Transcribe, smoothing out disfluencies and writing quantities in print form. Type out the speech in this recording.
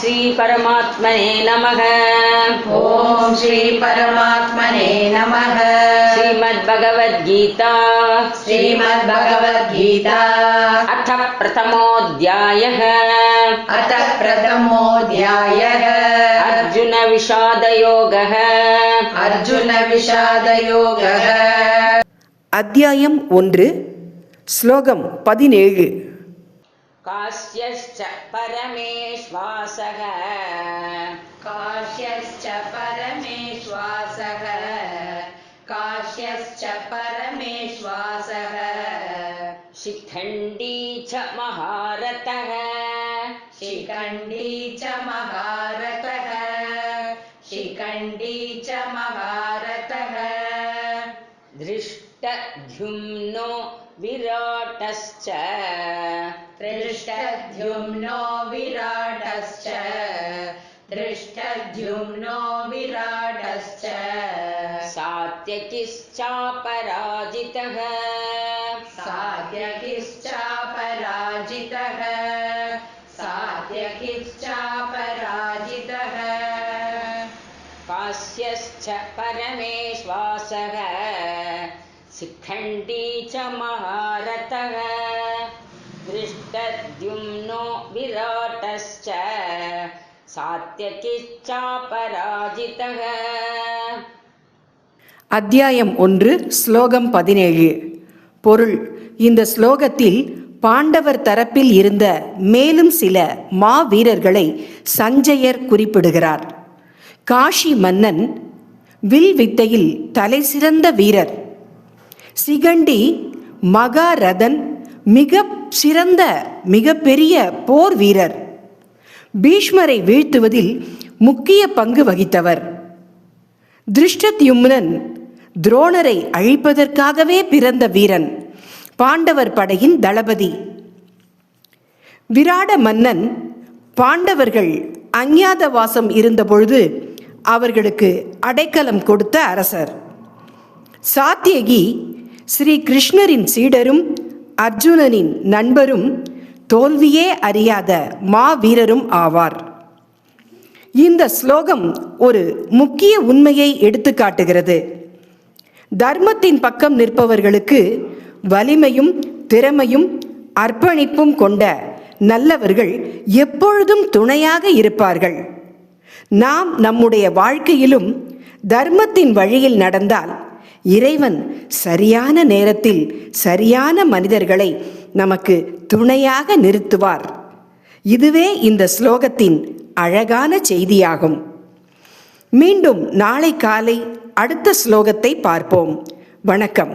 श्री परमात्मने नमः। ओम श्री परमात्मने नमः। श्रीमद्भगवद्गीता अथ प्रथमोऽध्यायः। अर्जुन विषादयोगः। அத்தியாயம் 1 ஸ்லோகம் 17. काश्यश्च परमेश्वासः शिखण्डी च महारथः धृष्टद्युम्नो विराटश्च सात्यकिश्चापराजितः काश्यश्च परमेश्वासः शिखण्डी च महारथः धृष्टद्युम्नो विराटश्च सात्यकिश्चापराजितः. அத்தியாயம் 1 ஸ்லோகம் 17. பொருள்: இந்த ஸ்லோகத்தில் பாண்டவர் தரப்பில் இருந்த மேலும் சில மாவீரர்களை சஞ்சயர் குறிப்பிடுகிறார். காஷி மன்னன் வில் வித்தையில் தலை சிறந்த வீரர். சிகண்டி மகாரதன் மிகப்பெரிய போர் வீரர். பீஷ்மரை வீழ்த்துவதில் முக்கிய பங்கு வகித்தவர். திருஷ்டத்யும்னன் துரோணரை அழிப்பதற்காகவே பிறந்த வீரன், பாண்டவர் படையின் தளபதி. விராட மன்னன் பாண்டவர்கள் அஞ்ஞாதவாசம் இருந்தபொழுது அவர்களுக்கு அடைக்கலம் கொடுத்த அரசர். சாத்தியகி ஸ்ரீ கிருஷ்ணரின் சீடரும் அர்ஜுனனின் நண்பரும் தோல்வியே அறியாத மாவீரரும் ஆவார். இந்த ஸ்லோகம் ஒரு முக்கிய உண்மையை எடுத்து காட்டுகிறது. தர்மத்தின் பக்கம் நிற்பவர்களுக்கு வலிமையும் திறமையும் அர்ப்பணிப்பும் கொண்ட நல்லவர்கள் எப்பொழுதும் துணையாக இருப்பார்கள். நாம் நம்முடைய வாழ்க்கையிலும் தர்மத்தின் வழியில் நடந்தால் இறைவன் சரியான நேரத்தில் சரியான மனிதர்களை நமக்கு துணையாக நிறுத்துவார். இதுவே இந்த ஸ்லோகத்தின் அழகான செய்தியாகும். மீண்டும் நாளை காலை அடுத்த ஸ்லோகத்தை பார்ப்போம். வணக்கம்.